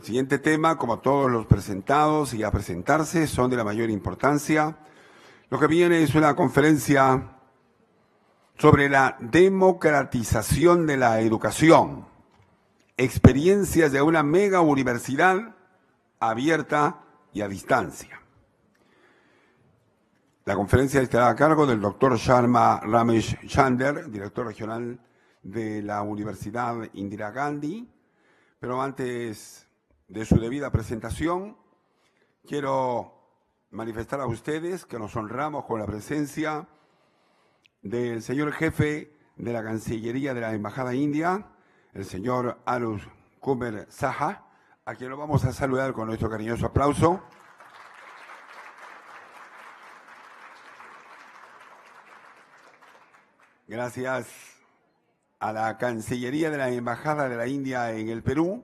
El siguiente tema, como todos los presentados y a presentarse, son de la mayor importancia. Lo que viene es una conferencia sobre la democratización de la educación, experiencias de una mega universidad abierta y a distancia. La conferencia estará a cargo del doctor Sharma Ramesh Chander, director regional de la Universidad Indira Gandhi. Pero antes de su debida presentación, quiero manifestar a ustedes que nos honramos con la presencia del señor jefe de la Cancillería de la Embajada India, el señor Anuj Kumar Saha, a quien lo vamos a saludar con nuestro cariñoso aplauso. Gracias a la Cancillería de la Embajada de la India en el Perú,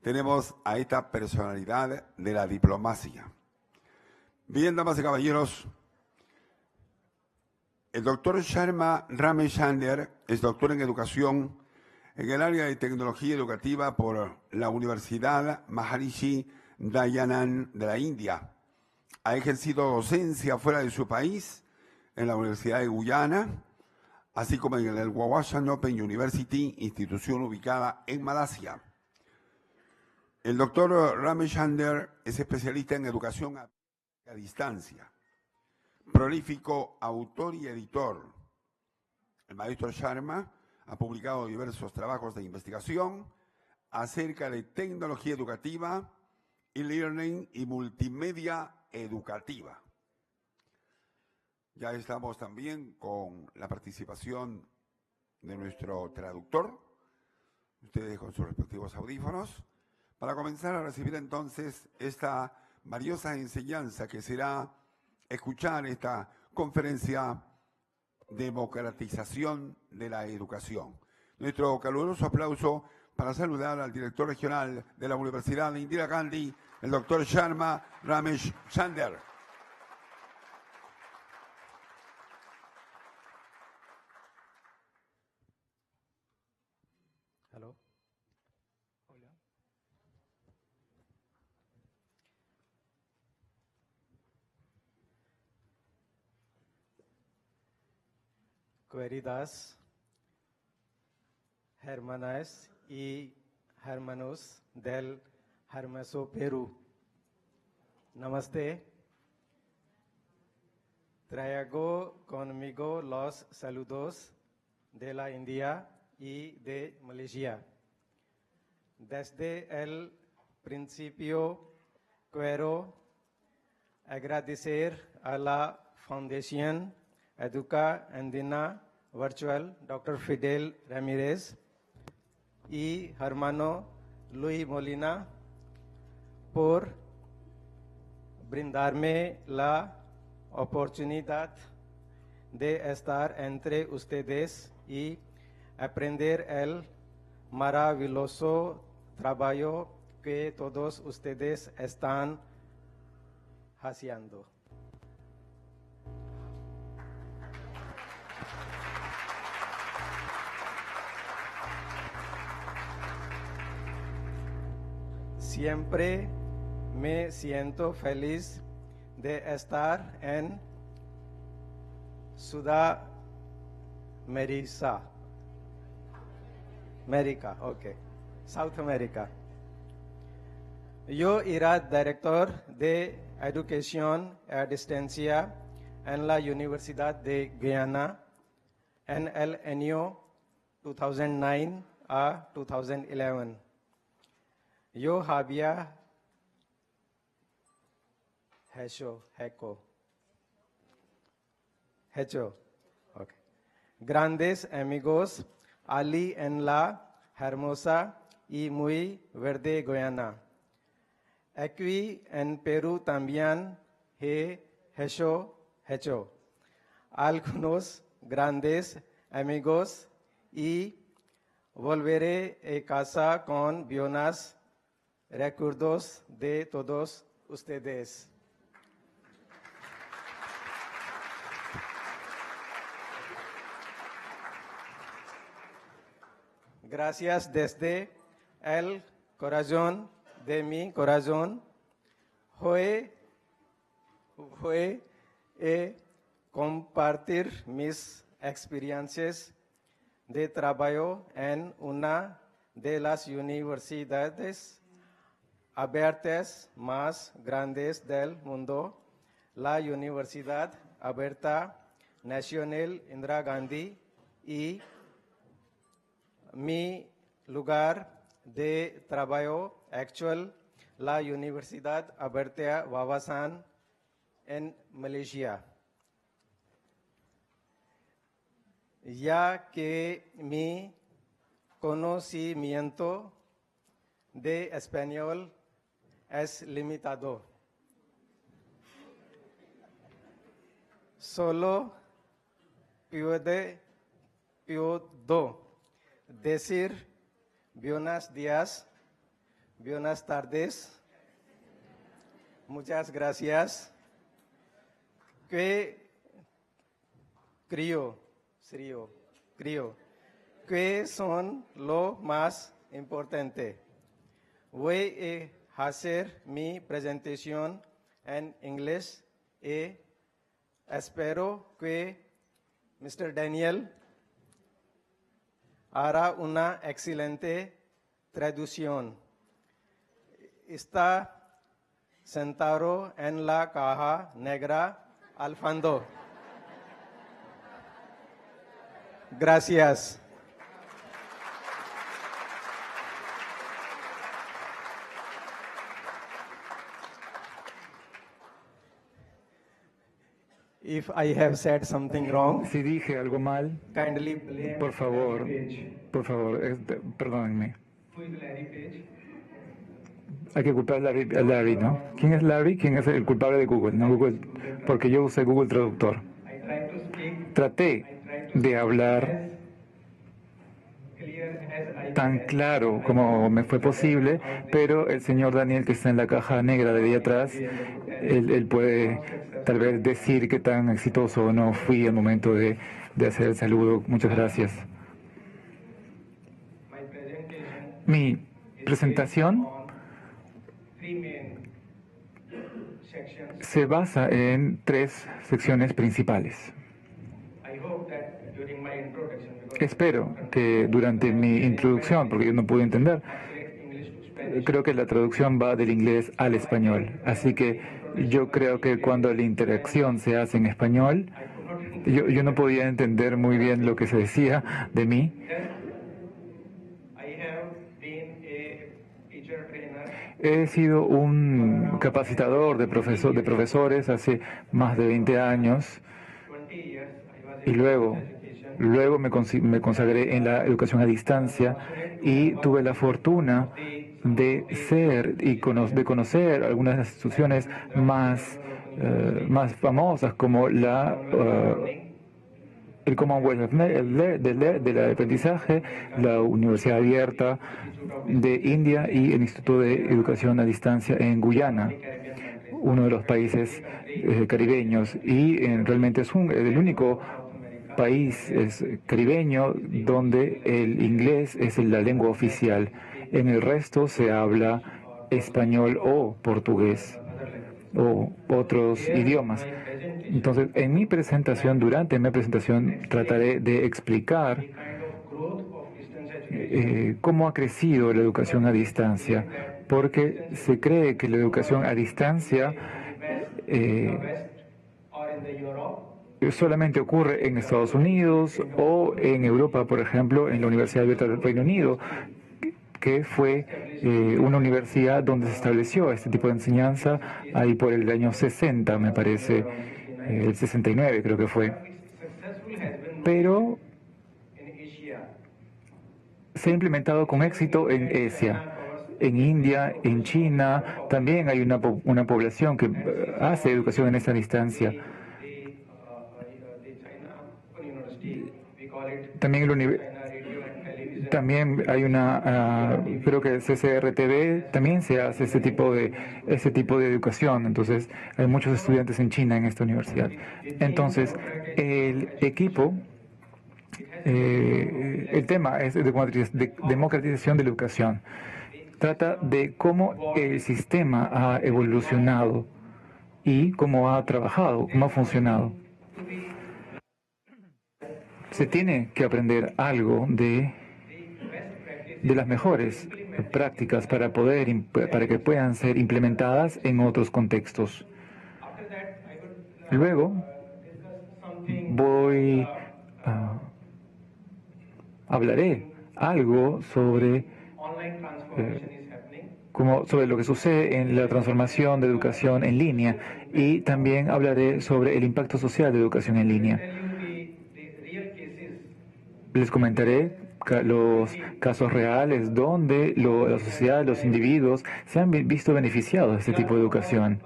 tenemos a esta personalidad de la diplomacia. Bien, damas y caballeros, el doctor Sharma Ramesh Chander es doctor en educación en el área de tecnología educativa por la Universidad Maharishi Dayanand de la India. Ha ejercido docencia fuera de su país, en la Universidad de Guyana, así como en el Wawashan Open University, institución ubicada en Malasia. El doctor Ramesh Chander es especialista en educación a distancia, prolífico autor y editor. El maestro Sharma ha publicado diversos trabajos de investigación acerca de tecnología educativa, e-learning y multimedia educativa. Ya estamos también con la participación de nuestro traductor, ustedes con sus respectivos audífonos, para comenzar a recibir entonces esta valiosa enseñanza que será escuchar esta conferencia Democratización de la Educación. Nuestro caluroso aplauso para saludar al director regional de la Universidad Indira Gandhi, el doctor Sharma Ramesh Chander. Hello. Hola. Queridas hermanas y hermanos del hermoso Perú, namaste. Traigo conmigo los saludos de la India y de Malaysia. Desde el principio quiero agradecer a la Fundación Educa Andina Virtual, Dr. Fidel Ramírez y hermano Luis Molina por brindarme la oportunidad de estar entre ustedes y aprender el maravilloso trabajo que todos ustedes están haciendo. Siempre me siento feliz de estar en América, okay. South America. Yo era director de educación a distancia en la Universidad de Guyana en el año 2009 a 2011. Yo había hecho grandes amigos allí en la hermosa y muy verde Guyana. Aquí en Perú también he hecho algunos grandes amigos y volveré a casa con buenos recuerdos de todos ustedes. Gracias desde el corazón de mi corazón fue compartir mis experiencias de trabajo en una de las universidades abiertas más grandes del mundo, la Universidad Abierta Nacional Indira Gandhi, y mi lugar de trabajo actual, la Universidad Abierta Wawasan en Malaysia. Ya que mi conocimiento de español es limitado, solo puedo decir buenos días, buenas tardes, muchas gracias, que creo que son lo más importante. Voy a hacer mi presentación en inglés y espero que Mr. Daniel hará una excelente traducción. Está sentado en la caja negra al fondo. Gracias. If I have said something wrong, Si dije algo mal, kindly blame por favor, perdónenme. Hay que culpar a Larry, ¿no? ¿Quién es Larry? ¿Quién es el culpable de Google? No Google, porque yo usé Google Traductor. Traté de hablar tan claro como me fue posible, pero el señor Daniel, que está en la caja negra de ahí atrás, él puede tal vez decir qué tan exitoso o no fui al momento de hacer el saludo. Muchas gracias. Mi presentación se basa en 3 secciones principales. Espero que durante mi introducción, porque yo no pude entender, creo que la traducción va del inglés al español. Así que yo creo que cuando la interacción se hace en español, yo no podía entender muy bien lo que se decía de mí. He sido un capacitador de profesores hace más de 20 años y luego me consagré en la educación a distancia y tuve la fortuna de ser y de conocer algunas de las instituciones más famosas como el Commonwealth del aprendizaje, la Universidad Abierta de India y el Instituto de Educación a Distancia en Guyana, uno de los países caribeños, y realmente es el único país caribeño donde el inglés es la lengua oficial. En el resto se habla español o portugués o otros idiomas. Entonces, durante mi presentación, trataré de explicar cómo ha crecido la educación a distancia, porque se cree que la educación a distancia solamente ocurre en Estados Unidos o en Europa, por ejemplo, en la Universidad Abierta del Reino Unido, que fue una universidad donde se estableció este tipo de enseñanza ahí por el año 60, me parece, el 69 creo que fue. Pero se ha implementado con éxito en Asia. En India, en China, también hay una población que hace educación en esa distancia. También hay creo que el CCRTV también se hace ese tipo de educación. Entonces, hay muchos estudiantes en China en esta universidad. Entonces, el equipo, el tema es democratización de la educación. trata de cómo el sistema ha evolucionado y cómo ha trabajado, cómo ha funcionado. Se tiene que aprender algo de las mejores prácticas para que puedan ser implementadas en otros contextos. Luego hablaré algo sobre sobre lo que sucede en la transformación de educación en línea, y también hablaré sobre el impacto social de educación en línea. Les comentaré los casos reales donde la sociedad, los individuos se han visto beneficiados de este tipo de educación.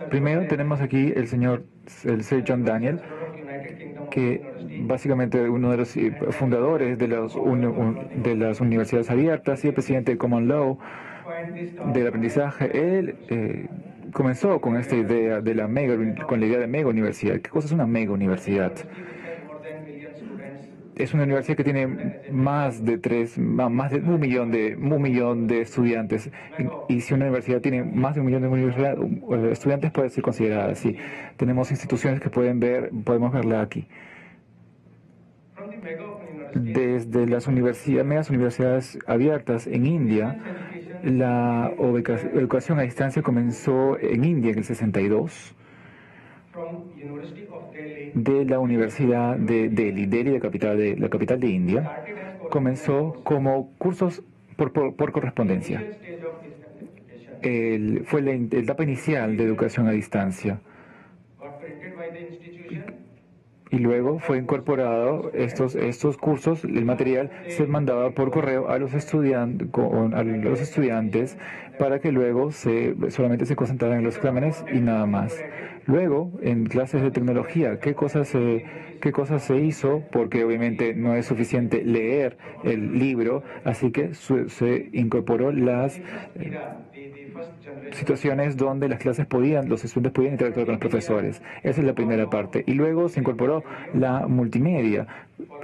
Primero tenemos aquí el Sir John Daniel, que básicamente uno de los fundadores de las universidades abiertas y el presidente de Common Law del aprendizaje. Él comenzó con esta idea con la idea de mega universidad. ¿Qué cosa es una mega universidad? Es una universidad que tiene más de 1 millón de estudiantes. Y si una universidad tiene más de 1 millón de estudiantes, puede ser considerada así. Tenemos instituciones que podemos verla aquí. Desde las megas universidades abiertas en India, la educación a distancia comenzó en India en el 62. De la Universidad de Delhi, la capital de India, comenzó como cursos por correspondencia. Fue la etapa inicial de educación a distancia. Y luego fue incorporado estos cursos, el material se mandaba por correo a los estudiantes para que luego solamente se concentraran en los exámenes y nada más. Luego, en clases de tecnología, ¿qué cosas se hizo? Porque obviamente no es suficiente leer el libro, así que se incorporó las situaciones donde los estudiantes podían interactuar con los profesores. Esa es la primera parte. Y luego se incorporó la multimedia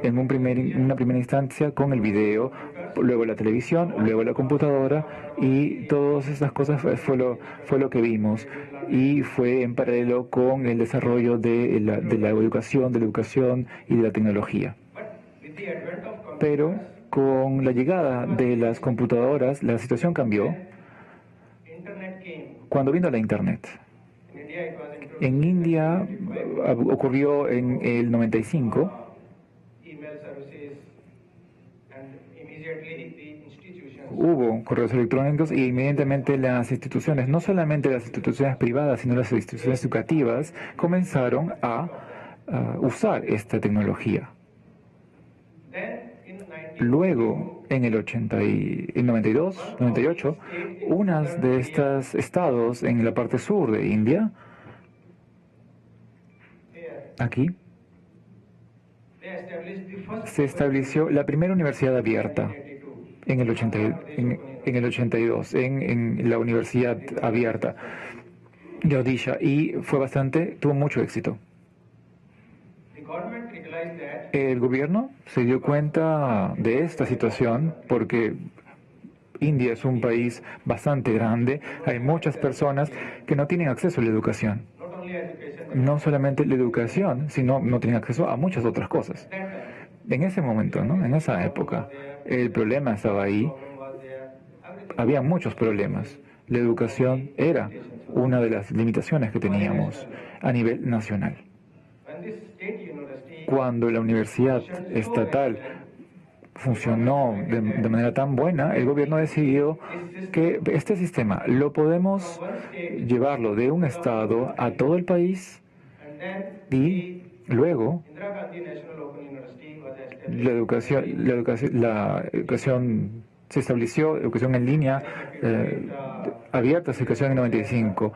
en una primera instancia con el video, luego la televisión, luego la computadora, y todas estas cosas fue lo que vimos, y fue en paralelo con el desarrollo de la educación y de la tecnología. Pero con la llegada de las computadoras, la situación cambió cuando vino la Internet. En India ocurrió en el 95. Hubo correos electrónicos y inmediatamente las instituciones, no solamente las instituciones privadas, sino las instituciones educativas, comenzaron a usar esta tecnología. Luego, en el 92, 98, unas de estos estados en la parte sur de India, aquí, se estableció la primera universidad abierta en el 82, en la Universidad Abierta de Odisha, y tuvo mucho éxito. El gobierno se dio cuenta de esta situación porque India es un país bastante grande, hay muchas personas que no tienen acceso a la educación. No solamente la educación, sino no tienen acceso a muchas otras cosas. En ese momento, en esa época, el problema estaba ahí. Había muchos problemas. La educación era una de las limitaciones que teníamos a nivel nacional. Cuando la universidad estatal funcionó de manera tan buena, el gobierno decidió que este sistema lo podemos llevarlo de un estado a todo el país, y luego la educación se estableció, educación en línea abierta, educación en 95.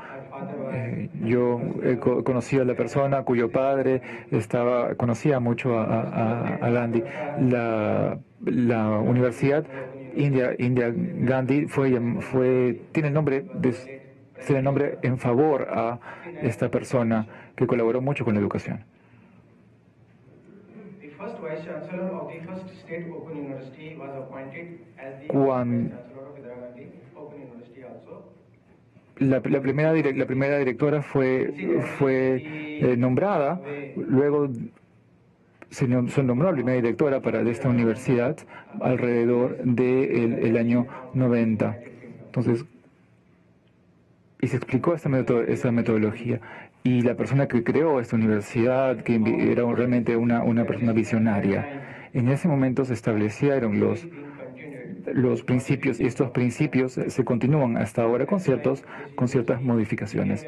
Yo conocí a la persona cuyo padre conocía mucho a Gandhi. La Universidad India Gandhi tiene el nombre en favor a esta persona que colaboró mucho con la educación. la primera directora fue nombrada, luego se nombró la primera directora de esta universidad alrededor del año 90. Entonces, y se explicó esta metodología. Y la persona que creó esta universidad, que era realmente una persona visionaria, en ese momento se establecieron los principios, y estos principios se continúan hasta ahora con ciertas modificaciones.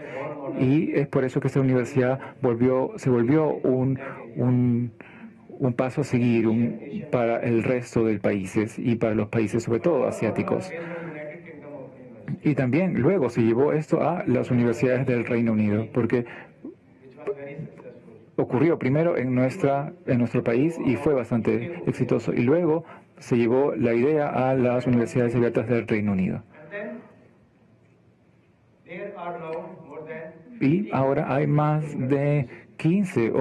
Y es por eso que esta universidad se volvió un paso a seguir para el resto de países y para los países sobre todo asiáticos. Y también luego se llevó esto a las universidades del Reino Unido, porque ocurrió primero en nuestro país y fue bastante exitoso, y luego se llevó la idea a las universidades abiertas del Reino Unido. Y ahora hay más de 15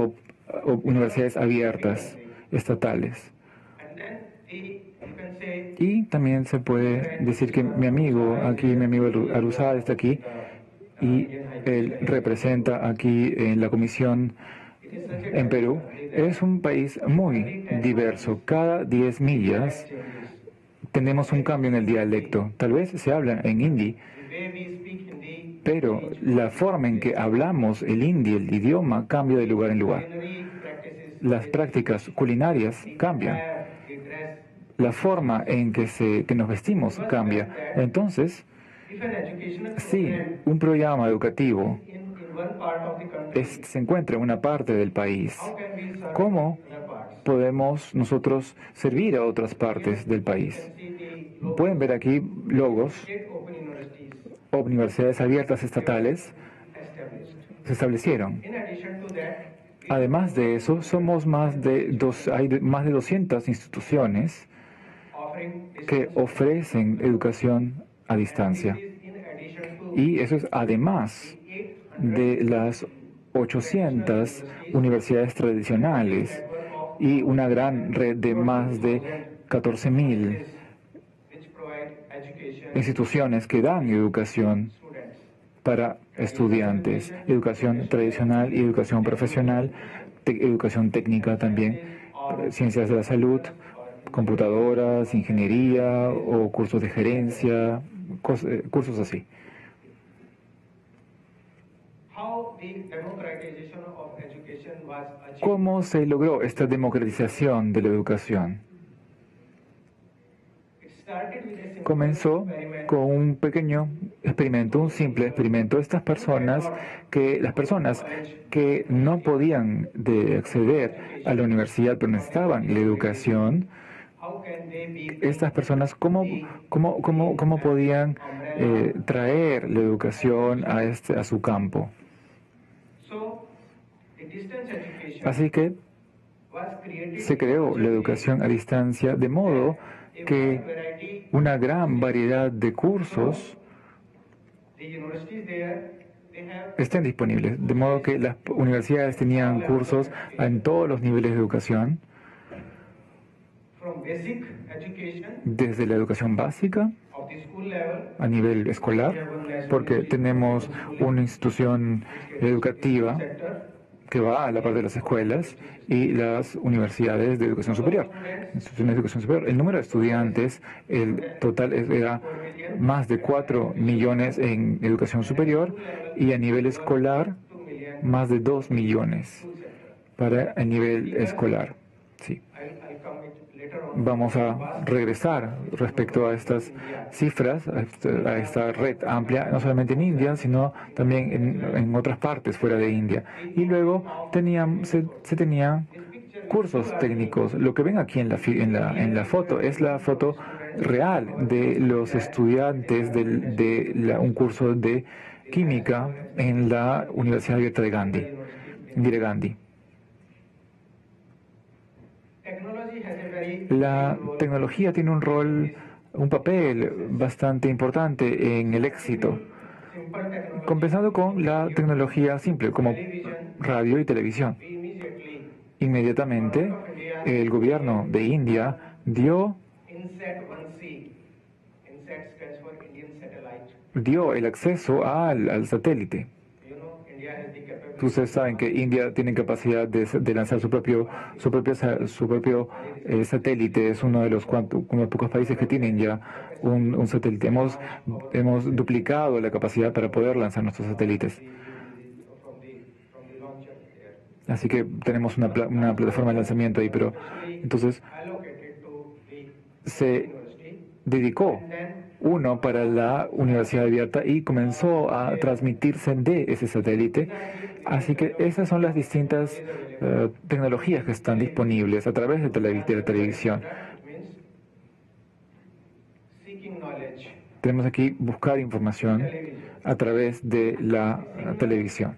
universidades abiertas estatales. Y también se puede decir que mi amigo Aruzada está aquí, y él representa aquí en la comisión en Perú. Es un país muy diverso. Cada 10 millas tenemos un cambio en el dialecto. Tal vez se habla en hindi, pero la forma en que hablamos el hindi, el idioma, cambia de lugar en lugar. Las prácticas culinarias cambian. La forma en que nos vestimos cambia. Entonces, si un programa educativo se encuentra en una parte del país, ¿cómo podemos nosotros servir a otras partes del país? Pueden ver aquí logos. Universidades abiertas estatales se establecieron. Además de eso, hay más de 200 instituciones que ofrecen educación a distancia. Y eso es además de las 800 universidades tradicionales y una gran red de más de 14.000 instituciones que dan educación para estudiantes, educación tradicional y educación profesional, educación técnica también, ciencias de la salud, computadoras, ingeniería o cursos de gerencia, cursos así. ¿Cómo se logró esta democratización de la educación? Comenzó con un pequeño experimento, un simple experimento. Las personas que no podían acceder a la universidad pero necesitaban la educación, estas personas, ¿cómo podían traer la educación a su campo? Así que se creó la educación a distancia, de modo que una gran variedad de cursos estén disponibles, de modo que las universidades tenían cursos en todos los niveles de educación, desde la educación básica a nivel escolar, porque tenemos una institución educativa que va a la parte de las escuelas y las universidades de educación superior. Instituciones de educación superior. El número de estudiantes, el total era más de 4 millones en educación superior, y a nivel escolar más de 2 millones para el nivel escolar. Sí. Vamos a regresar respecto a estas cifras, a esta red amplia, no solamente en India, sino también en otras partes fuera de India. Y luego se tenían cursos técnicos. Lo que ven aquí en la foto es la foto real de los estudiantes de un curso de química en la Universidad Abierta de Indira Gandhi. La tecnología tiene un papel bastante importante en el éxito, comenzando con la tecnología simple, como radio y televisión. Inmediatamente, el gobierno de India dio dio el acceso al satélite. Ustedes saben que India tiene capacidad de lanzar su propio satélite. Es uno de los pocos países que tienen ya un satélite. Hemos duplicado la capacidad para poder lanzar nuestros satélites. Así que tenemos una plataforma de lanzamiento ahí, pero entonces se dedicó uno para la Universidad Abierta y comenzó a transmitirse de ese satélite. Así que esas son las distintas tecnologías que están disponibles a través de la televisión. Tenemos aquí buscar información a través de la televisión.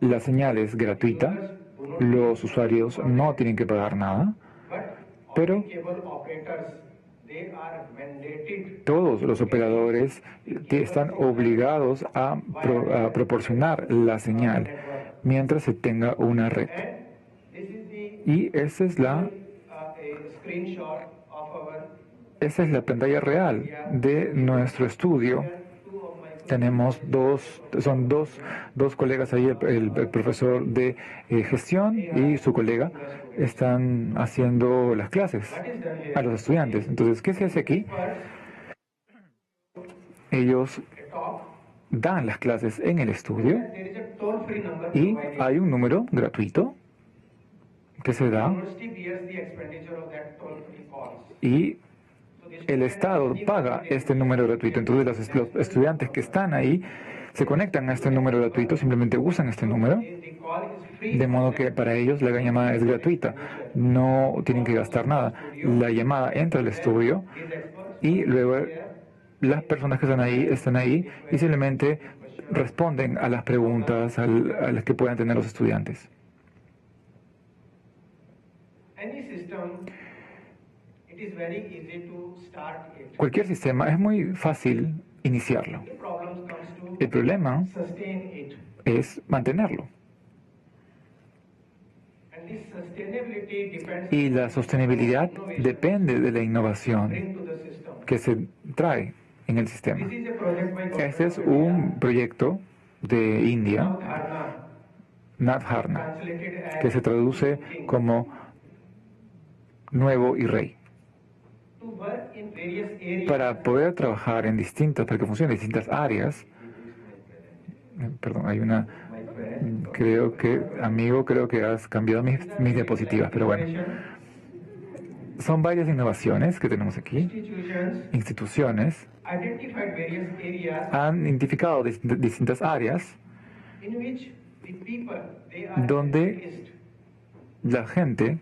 La señal es gratuita, los usuarios no tienen que pagar nada, pero todos los operadores están obligados a proporcionar la señal mientras se tenga una red. Y esa es la pantalla real de nuestro estudio. Tenemos dos colegas ahí, el profesor de gestión y su colega están haciendo las clases a los estudiantes. Entonces, ¿qué se hace aquí? Ellos dan las clases en el estudio y hay un número gratuito que se da y el Estado paga este número gratuito. Entonces los estudiantes que están ahí se conectan a este número gratuito, simplemente usan este número, de modo que para ellos la llamada es gratuita, no tienen que gastar nada. La llamada entra al estudio y luego las personas que están ahí y simplemente responden a las preguntas a las que puedan tener los estudiantes. Cualquier sistema es muy fácil iniciarlo. El problema es mantenerlo. Y la sostenibilidad depende de la innovación que se trae en el sistema. Este es un proyecto de India, Navdharna, que se traduce como nuevo y rey. Para poder trabajar para que funcione en distintas áreas, perdón, creo que has cambiado mis diapositivas, pero bueno. Son varias innovaciones que tenemos aquí. Instituciones han identificado distintas áreas donde la gente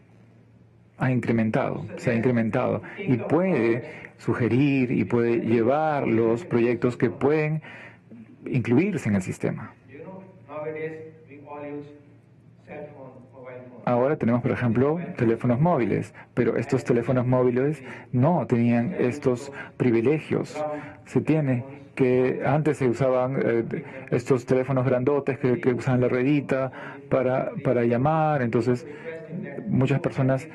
se ha incrementado y puede sugerir y puede llevar los proyectos que pueden incluirse en el sistema. Ahora tenemos, por ejemplo, teléfonos móviles, pero estos teléfonos móviles no tenían estos privilegios. Antes se usaban estos teléfonos grandotes que usaban la ruedita para llamar, entonces muchas personas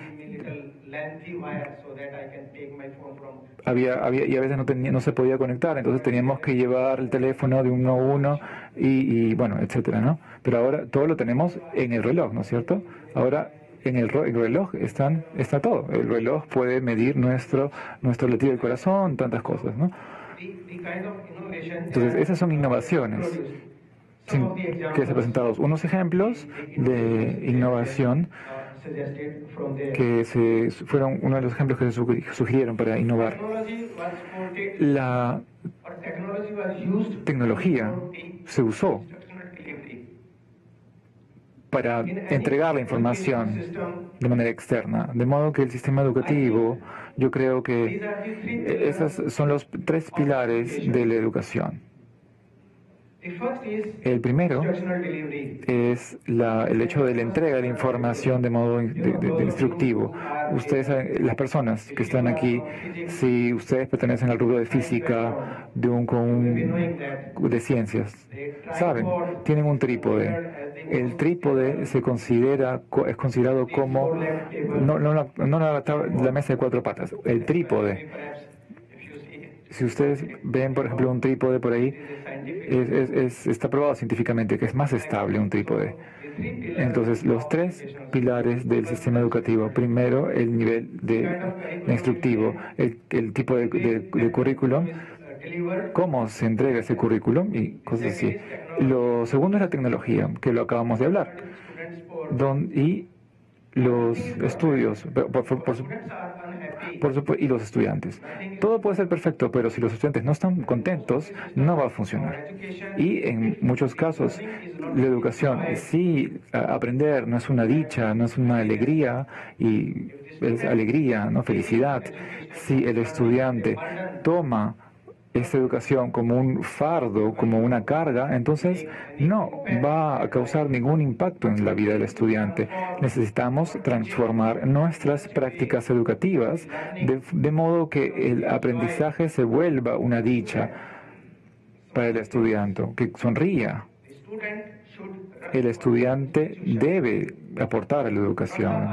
y a veces no se podía conectar, entonces teníamos que llevar el teléfono de uno a uno y bueno, etcétera, ¿no? Pero ahora todo lo tenemos en el reloj, ¿no es cierto? Ahora en el reloj está todo. El reloj puede medir nuestro latido del corazón, tantas cosas, ¿no? Entonces esas son innovaciones que se han presentado. Unos ejemplos de innovación que fueron uno de los ejemplos que se sugirieron para innovar. La tecnología se usó para entregar la información de manera externa, de modo que el sistema educativo, yo creo que esos son los tres pilares de la educación. El primero es el hecho de la entrega de información de modo instructivo. Ustedes saben, las personas que están aquí, si ustedes pertenecen al rubro de física, de ciencias, saben, tienen un trípode. El trípode es considerado como no la mesa de cuatro patas, el trípode. Si ustedes ven, por ejemplo, un trípode por ahí, está probado científicamente que es más estable un trípode. Entonces, los tres pilares del sistema educativo. Primero, el nivel instructivo, el tipo de currículum, cómo se entrega ese currículum y cosas así. Lo segundo es la tecnología, que lo acabamos de hablar. Y los estudios, y los estudiantes. Todo puede ser perfecto, pero si los estudiantes no están contentos, no va a funcionar. Y en muchos casos, la educación, sí, aprender no es una dicha, no es una alegría, y es alegría, no felicidad. Si el estudiante toma esta educación como un fardo, como una carga, entonces no va a causar ningún impacto en la vida del estudiante. Necesitamos transformar nuestras prácticas educativas de modo que el aprendizaje se vuelva una dicha para el estudiante, que sonría. El estudiante debe aportar a la educación.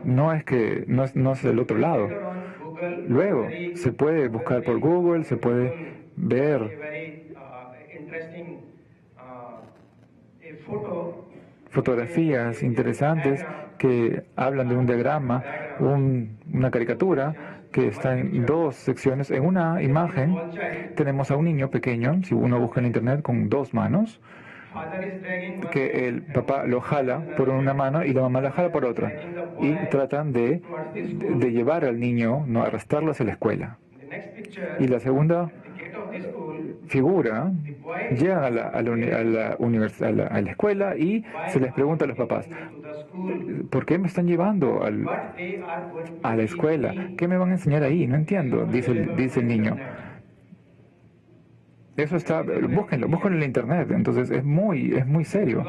No es el otro lado. Luego, se puede buscar por Google, se puede ver fotografías interesantes que hablan de un diagrama, una caricatura que está en dos secciones. En una imagen tenemos a un niño pequeño, si uno busca en internet, con dos manos, que el papá lo jala por una mano y la mamá la jala por otra. Y tratan de llevar al niño, no arrastrarlo hacia la escuela. Y la segunda figura, llegan a la escuela y se les pregunta a los papás, ¿por qué me están llevando a la escuela? ¿Qué me van a enseñar ahí? No entiendo, dice el niño. Eso está, búsquenlo en la internet, entonces es muy serio.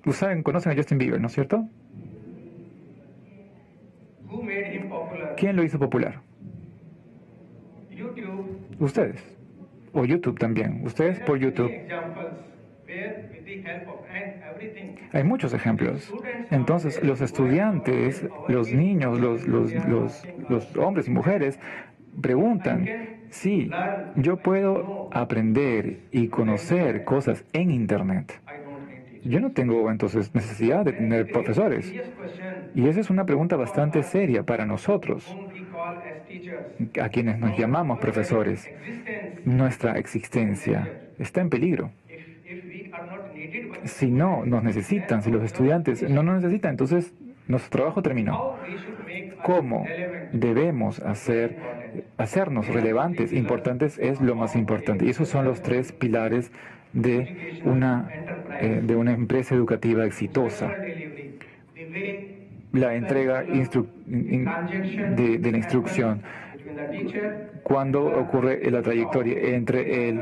Ustedes conocen a Justin Bieber, ¿no es cierto? ¿Quién lo hizo popular? Ustedes. O YouTube también. Ustedes por YouTube. Hay muchos ejemplos. Entonces, los estudiantes, los niños, los hombres y mujeres preguntan, sí, yo puedo aprender y conocer cosas en Internet. Yo no tengo entonces necesidad de tener profesores. Y esa es una pregunta bastante seria para nosotros, a quienes nos llamamos profesores. Nuestra existencia está en peligro. Si no nos necesitan, si los estudiantes no nos necesitan, entonces nuestro trabajo terminó. ¿Cómo debemos hacernos relevantes, importantes? Es lo más importante. Y esos son los tres pilares de una empresa educativa exitosa. La entrega de la instrucción. Cuando ocurre la trayectoria entre el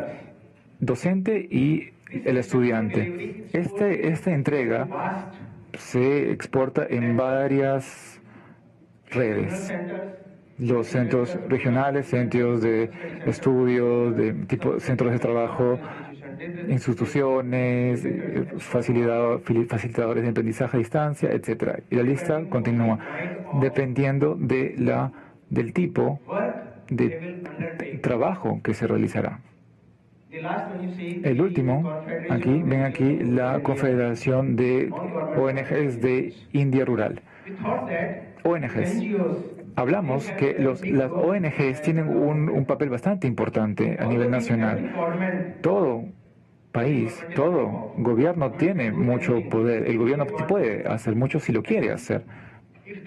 docente y el estudiante. Esta entrega se exporta en varias redes. Los centros regionales, centros de estudio, centros de trabajo, instituciones, facilitadores de aprendizaje a distancia, etc. Y la lista continúa, dependiendo del tipo de trabajo que se realizará. El último, ven aquí la Confederación de ONGs de India Rural. ONGs. Hablamos que las ONGs tienen un papel bastante importante a nivel nacional. Todo país, todo gobierno tiene mucho poder. El gobierno puede hacer mucho si lo quiere hacer.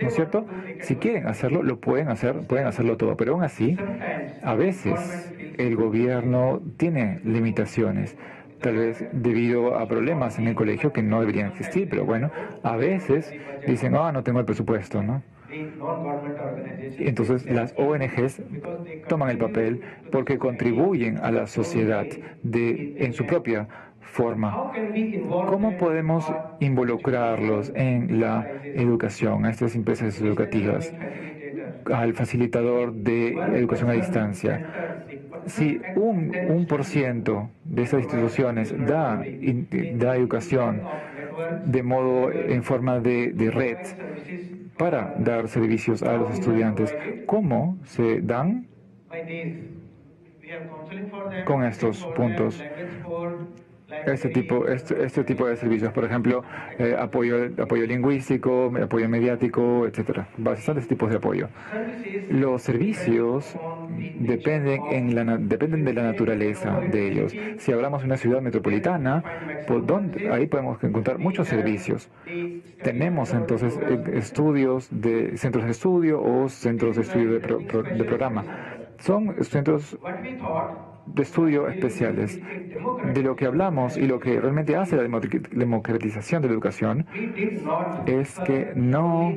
¿No es cierto? Si quieren hacerlo, lo pueden hacerlo todo. Pero aún así, a veces el gobierno tiene limitaciones. Tal vez debido a problemas en el colegio que no deberían existir, pero bueno, a veces dicen, no tengo el presupuesto, ¿no? Entonces las ONGs toman el papel porque contribuyen a la sociedad en su propia forma. ¿Cómo podemos involucrarlos en la educación, a estas empresas educativas, al facilitador de educación a distancia? Si un 1% de esas instituciones da educación en forma de red para dar servicios a los estudiantes. ¿Cómo se dan? Con estos puntos. Este tipo de servicios, por ejemplo, apoyo lingüístico, apoyo mediático, etcétera, bastantes tipos de apoyo. Los servicios dependen de la naturaleza de ellos. Si hablamos de una ciudad metropolitana, ahí podemos encontrar muchos servicios. Tenemos entonces centros de estudio o centros de estudio de programa. Son centros de estudio especiales. De lo que hablamos y lo que realmente hace la democratización de la educación es que no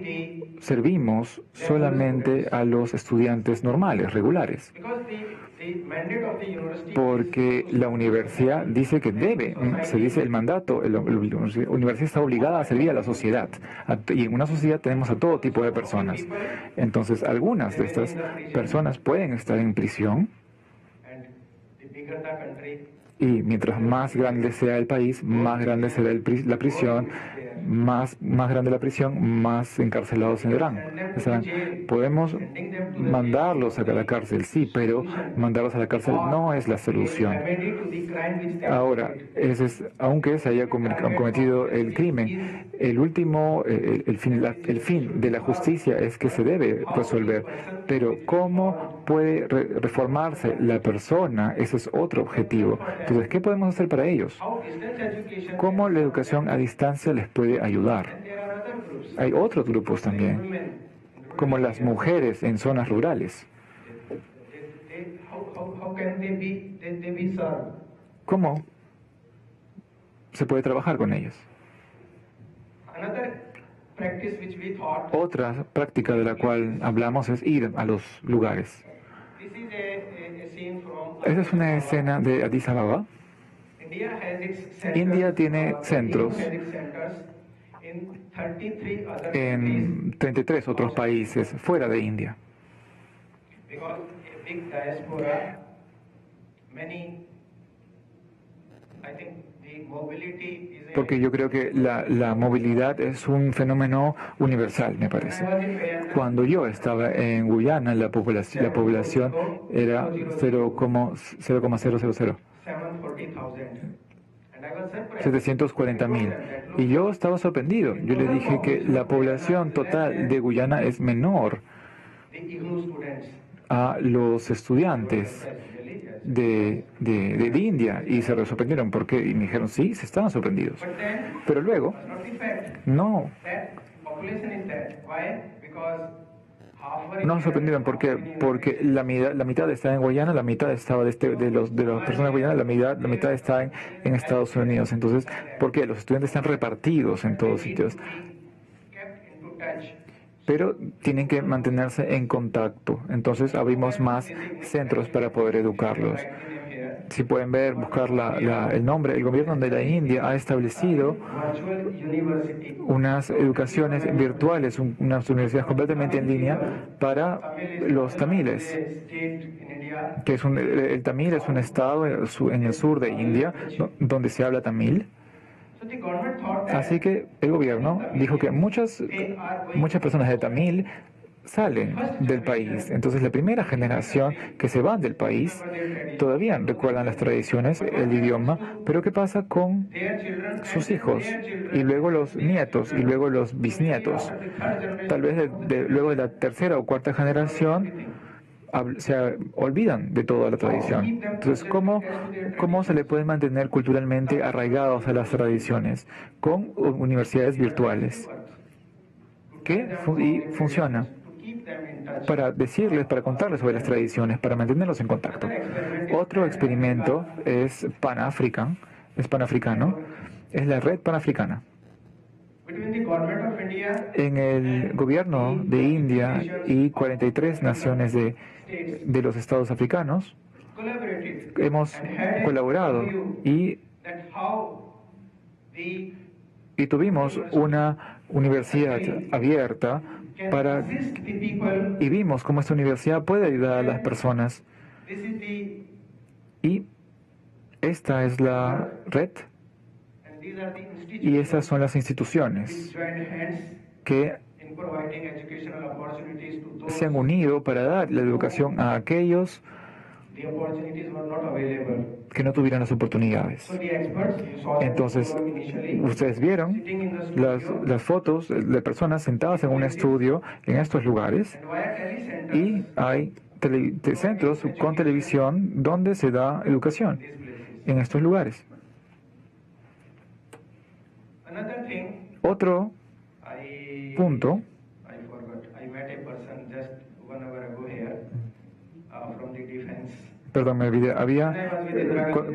servimos solamente a los estudiantes normales, regulares, porque la universidad dice que se dice el mandato, la universidad está obligada a servir a la sociedad, y en una sociedad tenemos a todo tipo de personas. Entonces, algunas de estas personas pueden estar en prisión, y mientras más grande sea el país, más grande será la prisión, más grande la prisión, más encarcelados estarán. Podemos mandarlos a la cárcel, sí, pero mandarlos a la cárcel no es la solución. Ahora, aunque se haya cometido el crimen, el fin de la justicia es que se debe resolver. Pero ¿cómo puede reformarse la persona? Ese es otro objetivo. Entonces, ¿qué podemos hacer para ellos? ¿Cómo la educación a distancia les puede ayudar? Hay otros grupos también, como las mujeres en zonas rurales. ¿Cómo se puede trabajar con ellos? Otra práctica de la cual hablamos es ir a los lugares. Esa es una escena de Addis Ababa. India tiene centros en 33 otros países fuera de India. Porque yo creo que la movilidad es un fenómeno universal, me parece. Cuando yo estaba en Guyana, la población era 0,000. 740,000. Y yo estaba sorprendido. Yo le dije que la población total de Guyana es menor a los estudiantes de India, y se sorprendieron porque y me dijeron sí, se estaban sorprendidos. Pero luego no se sorprendieron. ¿Por qué? Porque la mitad estaba en Guyana, la mitad estaba de las personas de Guyana, la mitad está en Estados Unidos. Entonces, ¿por qué? Los estudiantes están repartidos en todos sitios, pero tienen que mantenerse en contacto. Entonces abrimos más centros para poder educarlos. Si pueden buscar el nombre, el gobierno de la India ha establecido unas educaciones virtuales, unas universidades completamente en línea para los tamiles, que el tamil es un estado en el sur de India donde se habla tamil. Así que el gobierno dijo que muchas personas de Tamil salen del país. Entonces la primera generación que se van del país todavía recuerdan las tradiciones, el idioma, pero ¿qué pasa con sus hijos? Y luego los nietos, y luego los bisnietos. Tal vez luego de la tercera o cuarta generación se olvidan de toda la tradición. Entonces, ¿cómo se le puede mantener culturalmente arraigados a las tradiciones? Con universidades virtuales. Y funciona. Para contarles sobre las tradiciones, para mantenerlos en contacto. Otro experimento es panafricano, es la red panafricana. En el gobierno de India y 43 naciones de los estados africanos hemos colaborado y tuvimos una universidad abierta y vimos cómo esta universidad puede ayudar a las personas. Y esta es la red y esas son las instituciones que se han unido para dar la educación a aquellos que no tuvieran las oportunidades. Entonces, ustedes vieron las fotos de personas sentadas en un estudio en estos lugares, y hay centros con televisión donde se da educación en estos lugares. Otro punto, perdón, me olvidé,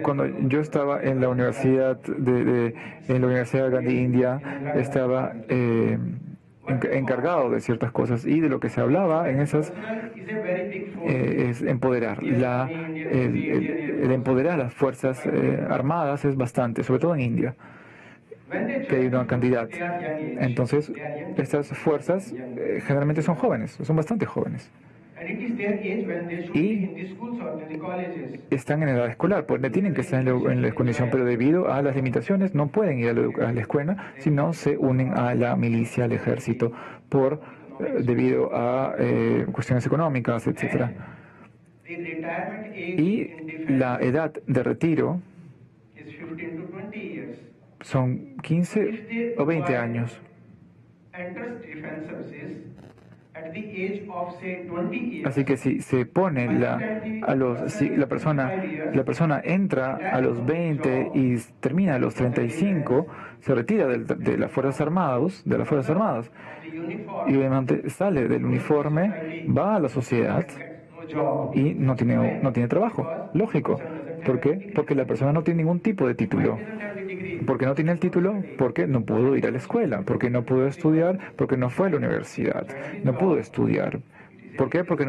cuando yo estaba en la universidad en la Universidad Gandhi India, estaba encargado de ciertas cosas, y de lo que se hablaba en esas es empoderar. El empoderar las fuerzas armadas es bastante, sobre todo en India, que hay una cantidad. Entonces, estas fuerzas generalmente son jóvenes, son bastante jóvenes. Y están en edad escolar, pues tienen que estar en la condición, pero debido a las limitaciones no pueden ir a la escuela, sino se unen a la milicia, al ejército, debido a cuestiones económicas, etc. Y la edad de retiro son 15 o 20 años. Así que si se pone si la persona entra a los 20 y termina a los 35, se retira de las Fuerzas Armadas, y obviamente sale del uniforme, va a la sociedad y no tiene trabajo. Lógico. ¿Por qué? Porque la persona no tiene ningún tipo de título. ¿Por qué no tiene el título? Porque no pudo ir a la escuela, porque no pudo estudiar, porque no fue a la universidad, no pudo estudiar. ¿Por qué? Porque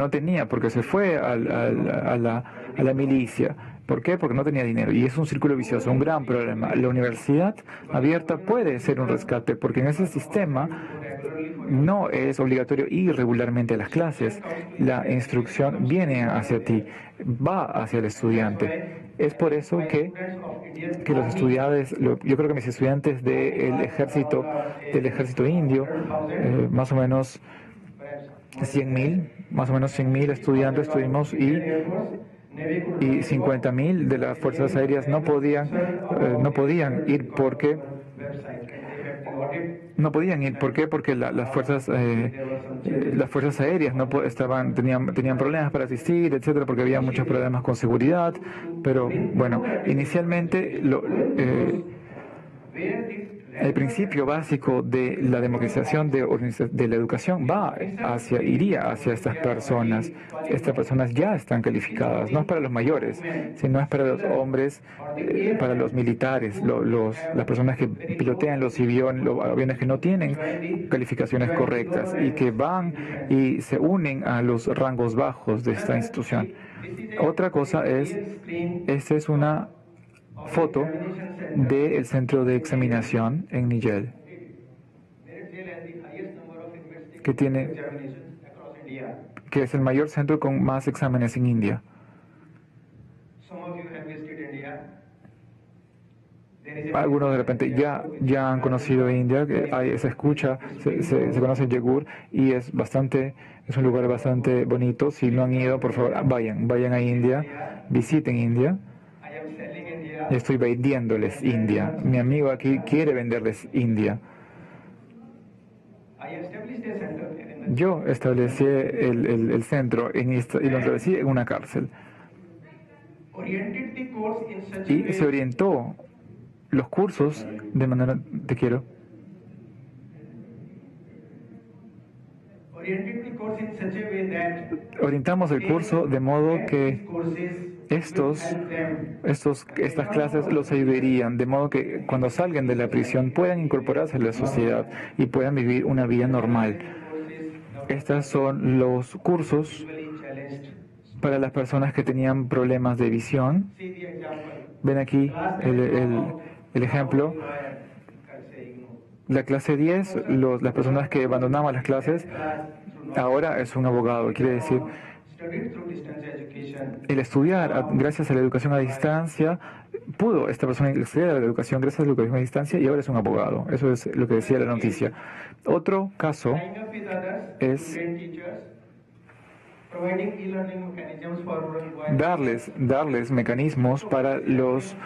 se fue a la milicia. ¿Por qué? Porque no tenía dinero. Y es un círculo vicioso, un gran problema. La universidad abierta puede ser un rescate, porque en ese sistema no es obligatorio ir regularmente a las clases. La instrucción viene hacia ti, va hacia el estudiante. Es por eso que los estudiantes, yo creo que mis estudiantes del ejército indio, más o menos 100.000 estudiantes tuvimos, y 50.000 de las fuerzas aéreas no podían ir porque porque las fuerzas aéreas tenían problemas para asistir, etcétera, porque había muchos problemas con seguridad. Pero bueno, inicialmente el principio básico de la democratización de la educación iría hacia estas personas. Estas personas ya están calificadas, no es para los mayores, sino es para los hombres, para los militares, las personas que pilotean los aviones que no tienen calificaciones correctas y que van y se unen a los rangos bajos de esta institución. Otra cosa esta es una foto del centro de examinación en Nigel, que es el mayor centro con más exámenes en India. Algunos de repente ya han conocido India, se escucha, se conoce Jagur, y es un lugar bastante bonito. Si no han ido, por favor, vayan a India, visiten India. Estoy vendiéndoles India. Mi amigo aquí quiere venderles India. Yo establecí el centro y lo establecí en una cárcel. Y se orientó los cursos de manera... Te quiero. Orientamos el curso de modo que estas clases los ayudarían, de modo que cuando salgan de la prisión puedan incorporarse a la sociedad y puedan vivir una vida normal. Estos son los cursos para las personas que tenían problemas de visión. Ven aquí el ejemplo. La clase 10, las personas que abandonaban las clases, ahora es un abogado. Quiere decir, El estudiar gracias a la educación a distancia, pudo esta persona acceder a la educación gracias a la educación a distancia y ahora es un abogado. Eso es lo que decía la noticia. Otro caso es darles mecanismos para los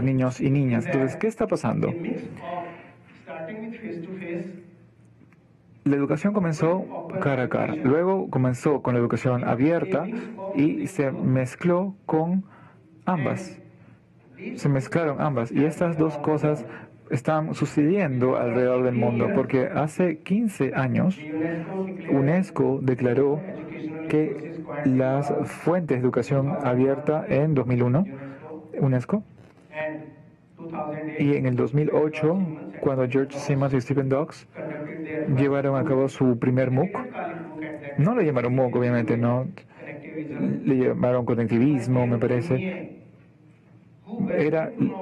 niños y niñas. Entonces, ¿qué está pasando? La educación comenzó cara a cara, luego comenzó con la educación abierta y se mezcló con ambas. Se mezclaron ambas y estas dos cosas están sucediendo alrededor del mundo porque hace 15 años UNESCO declaró que las fuentes de educación abierta en 2001, UNESCO, y en el 2008, cuando George Simmons y Stephen Dux llevaron a cabo su primer MOOC, no lo llamaron MOOC, obviamente, no, le llamaron conectivismo, me parece.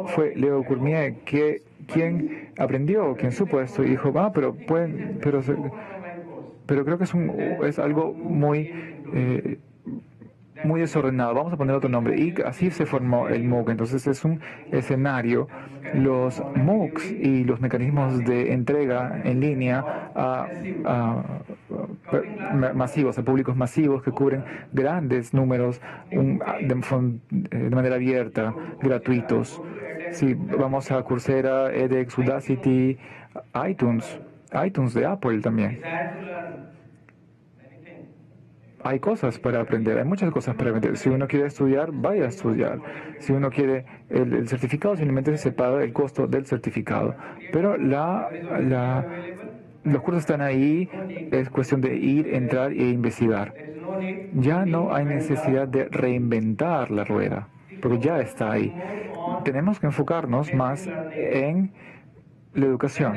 Fue Leo Courmier quien aprendió, quien supo esto y dijo, pero creo que es algo muy desordenado, vamos a poner otro nombre. Y así se formó el MOOC. Entonces es un escenario. Los MOOCs y los mecanismos de entrega en línea masivos, a públicos masivos que cubren grandes números de manera abierta, gratuitos. Si vamos a Coursera, edX, Udacity, iTunes de Apple también. Hay cosas para aprender, hay muchas cosas para aprender. Si uno quiere estudiar, vaya a estudiar. Si uno quiere el certificado, simplemente se paga el costo del certificado. Pero los cursos están ahí, es cuestión de ir, entrar e investigar. Ya no hay necesidad de reinventar la rueda, porque ya está ahí. Tenemos que enfocarnos más en la educación.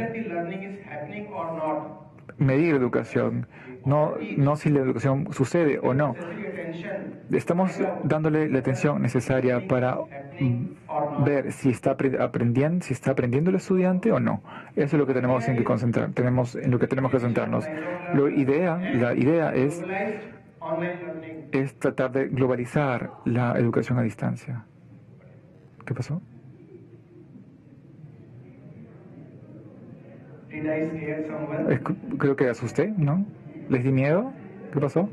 Medir educación, no si la educación sucede o no. Estamos dándole la atención necesaria para ver si está aprendiendo el estudiante o no. Eso es lo que tenemos en lo que tenemos que centrarnos. La idea es tratar de globalizar la educación a distancia. ¿Qué pasó? Creo que asusté, ¿no? ¿Les di miedo? ¿Qué pasó?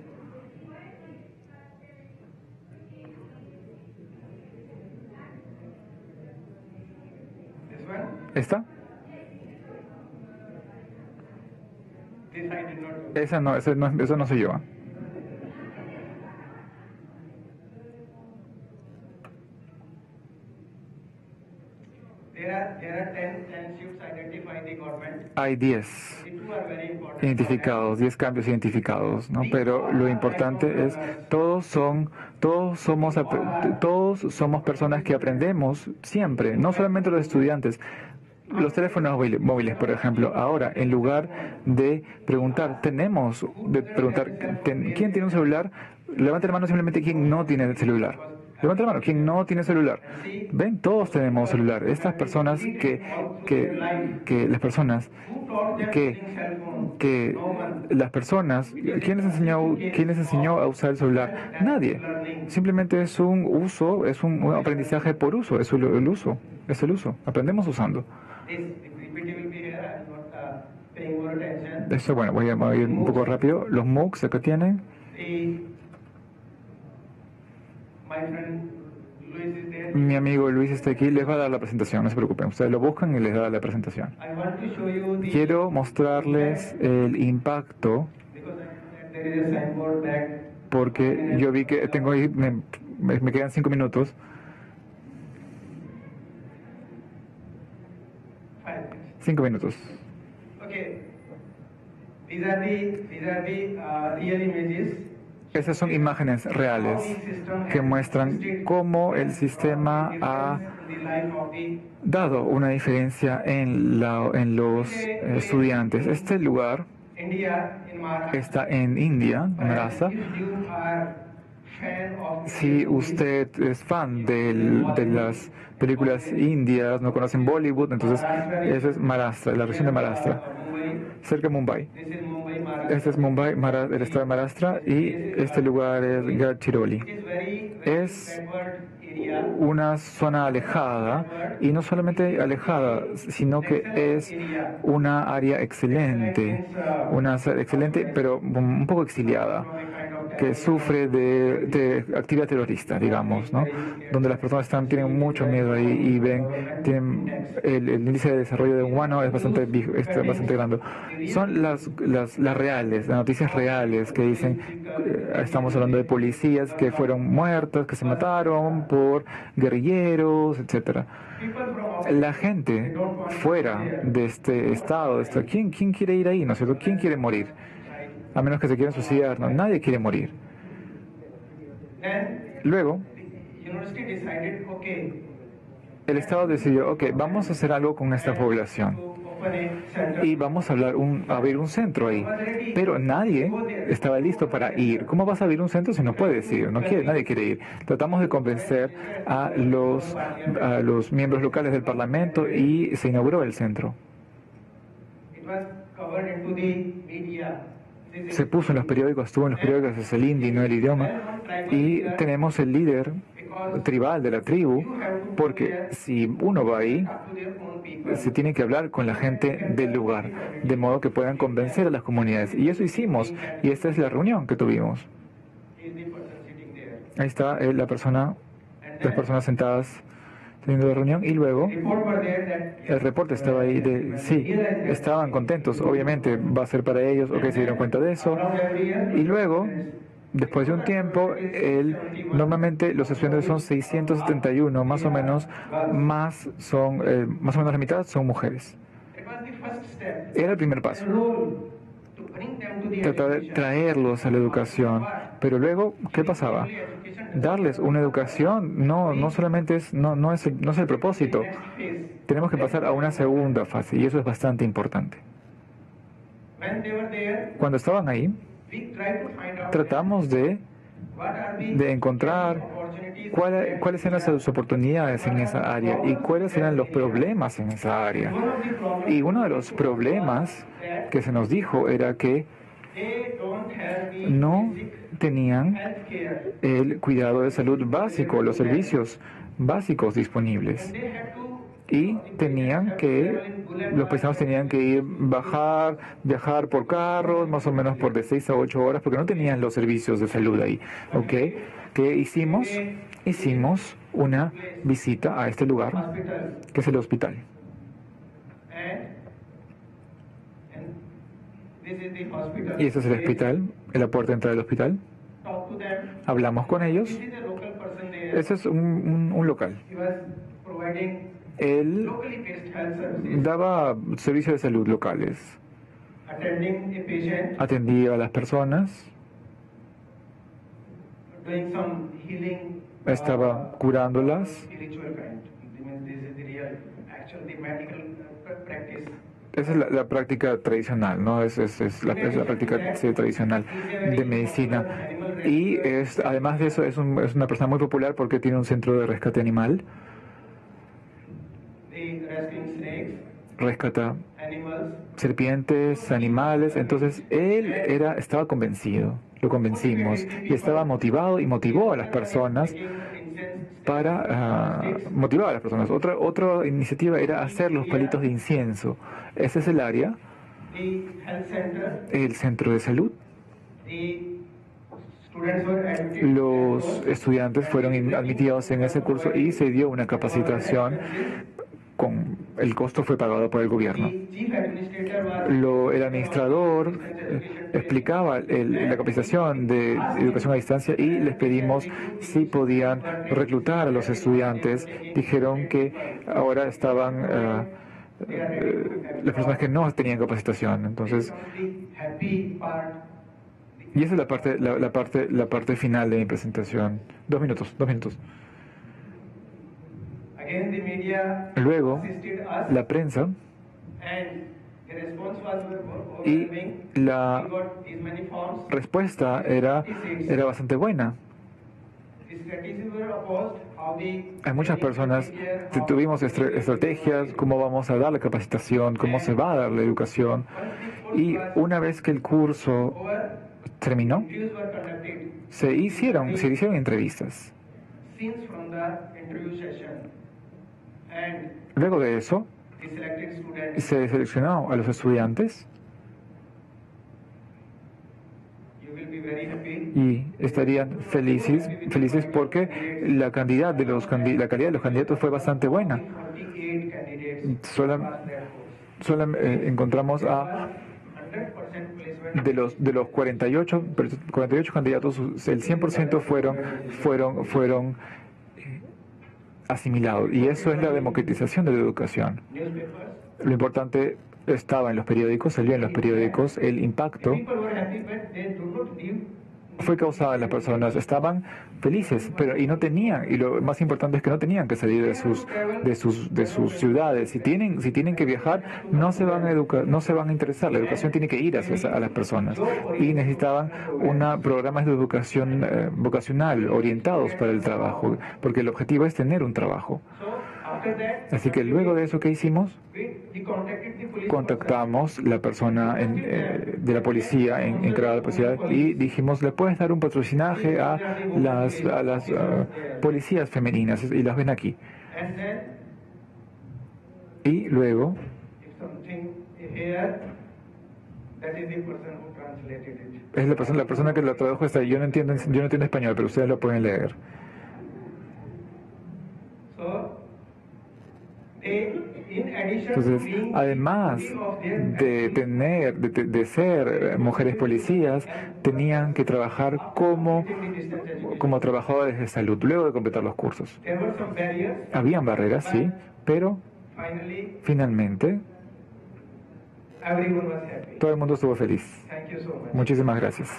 ¿Esta? Eso no soy yo. Hay 10 identificados, 10 cambios identificados, ¿no? Pero lo importante es, todos somos personas que aprendemos siempre, no solamente los estudiantes. Los teléfonos móviles, por ejemplo, ahora, en lugar de preguntar, ¿quién tiene un celular? Levante la mano simplemente quien no tiene celular. Levanta la mano, ¿quién no tiene celular? Ven, todos tenemos celular. Estas personas ¿quién les enseñó a usar el celular? Nadie. Simplemente es un uso, es un aprendizaje por uso, es el uso. Aprendemos usando. Eso, bueno, voy a ir un poco rápido. Los MOOCs acá tienen. Mi amigo Luis está aquí, les va a dar la presentación, no se preocupen. Ustedes lo buscan y les da la presentación. Quiero mostrarles el impacto, porque yo vi que tengo ahí, me quedan 5 minutos. 5 minutos. Esas son imágenes reales que muestran cómo el sistema ha dado una diferencia en los estudiantes. Este lugar está en India, en Maharashtra. Si usted es fan de las películas indias, no conocen Bollywood, entonces eso es Maharashtra, la región de Maharashtra, cerca de Mumbai. Este es Mumbai, el estado de Maharashtra, y este lugar es Gadchiroli. Es una zona alejada, y no solamente alejada, sino que es una área excelente, pero un poco exiliada, que sufre de actividad terrorista, digamos, ¿no? Donde las personas tienen mucho miedo ahí y tienen el índice de desarrollo humano es bastante grande. Son las reales, las noticias reales que dicen, estamos hablando de policías que fueron muertas, que se mataron por guerrilleros, etcétera. La gente fuera de este estado, ¿quién quiere ir ahí? ¿No es cierto? ¿Quién quiere morir? A menos que se quieran suicidar, ¿no? Nadie quiere morir. Luego, el Estado decidió, ok, vamos a hacer algo con esta población y vamos a abrir un centro ahí. Pero nadie estaba listo para ir. ¿Cómo vas a abrir un centro si no puedes ir? Nadie quiere ir. Tratamos de convencer a los miembros locales del Parlamento y se inauguró el centro. Se puso en los periódicos, estuvo en los periódicos, es el hindi, no el idioma, y tenemos el líder tribal de la tribu, porque si uno va ahí, se tiene que hablar con la gente del lugar, de modo que puedan convencer a las comunidades. Y eso hicimos, y esta es la reunión que tuvimos. Ahí está las personas sentadas teniendo la reunión, y luego el reporte estaba ahí sí, estaban contentos, obviamente va a ser para ellos, ok, se dieron cuenta de eso, y luego, después de un tiempo, normalmente los estudiantes son 671, más o menos la mitad son mujeres. Era el primer paso, tratar de traerlos a la educación, pero luego, ¿qué pasaba? Darles una educación no solamente no es el propósito. Tenemos que pasar a una segunda fase, y eso es bastante importante. Cuando estaban ahí, tratamos de encontrar cuáles eran las oportunidades en esa área y cuáles eran los problemas en esa área. Y uno de los problemas que se nos dijo era que no tenían el cuidado de salud básico, los servicios básicos disponibles. Y los paisanos tenían que viajar por carros, más o menos por de 6 a 8 horas, porque no tenían los servicios de salud ahí. ¿Ok? ¿Qué hicimos? Hicimos una visita a este lugar, que es el hospital. Y este es el hospital, en la puerta de entrada del hospital. Hablamos con ellos. Ese es un local. Él daba servicios de salud locales. Atendía a las personas. Estaba curándolas. Esa es la práctica tradicional, ¿no? Es la práctica tradicional de medicina. Y además de eso, es una persona muy popular porque tiene un centro de rescate animal. Rescata serpientes, animales. Entonces, él estaba convencido, lo convencimos, y estaba motivado y motivó a las personas motivar a las personas. Otra iniciativa era hacer los palitos de incienso. Ese es el área, el centro de salud. Los estudiantes fueron admitidos en ese curso y se dio una capacitación. El costo fue pagado por el gobierno. El administrador explicaba la capacitación de educación a distancia y les pedimos si podían reclutar a los estudiantes. Dijeron que ahora estaban las personas que no tenían capacitación. Entonces, y esa es la parte final de mi presentación. 2 minutos. Luego, la prensa y la respuesta era bastante buena. Hay muchas personas, tuvimos estrategias, cómo vamos a dar la capacitación, cómo se va a dar la educación, Y una vez que el curso terminó, se hicieron entrevistas. Luego de eso, se seleccionó a los estudiantes y estarían felices porque la calidad de los candidatos fue bastante buena. Encontramos de los 48 candidatos, el 100% fueron asimilados. Y eso es la democratización de la educación. Lo importante estaba en los periódicos, salió en los periódicos, el impacto fue causado en las personas, estaban felices, y no tenían, y lo más importante es que no tenían que salir de sus ciudades. Si tienen que viajar, no se van a interesar. La educación tiene que ir a las personas, y necesitaban programas de educación vocacional orientados para el trabajo, porque el objetivo es tener un trabajo. Así que luego de eso, ¿qué hicimos? Contactamos la persona de la policía, encargada de la policía, y dijimos, ¿le puedes dar un patrocinaje a las policías femeninas? Y las ven aquí. Y luego, es la persona que lo tradujo está ahí. Yo no entiendo español, pero ustedes lo pueden leer. Entonces, además de ser mujeres policías, tenían que trabajar como trabajadores de salud luego de completar los cursos. Habían barreras, sí, pero finalmente todo el mundo estuvo feliz. Muchísimas gracias.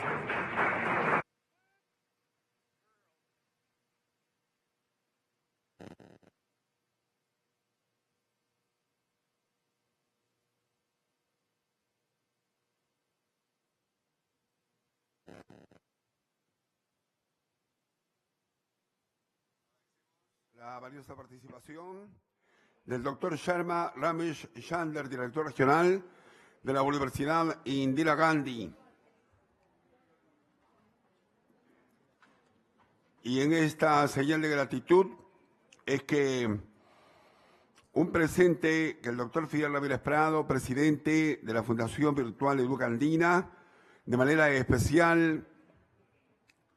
La valiosa participación del doctor Sharma Ramesh Chander, director regional de la Universidad Indira Gandhi. Y en esta señal de gratitud es que un presente que el doctor Fidel Ramírez Prado, presidente de la Fundación Virtual Educa Andina, de manera especial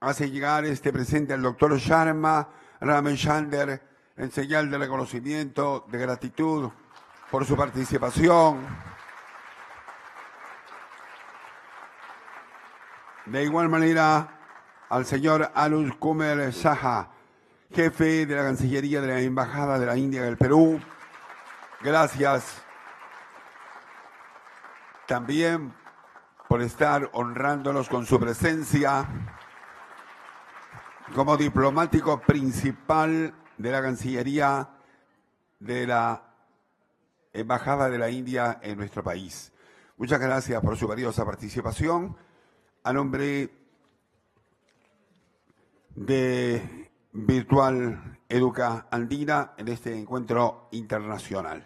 hace llegar este presente al doctor Sharma Ramesh Chander en señal de reconocimiento, de gratitud por su participación. De igual manera, al señor Anuj Kumar Saha, jefe de la Cancillería de la Embajada de la India en el Perú. Gracias también por estar honrándonos con su presencia como diplomático principal de la Cancillería de la Embajada de la India en nuestro país. Muchas gracias por su valiosa participación. A nombre de Virtual Educa Andina en este encuentro internacional.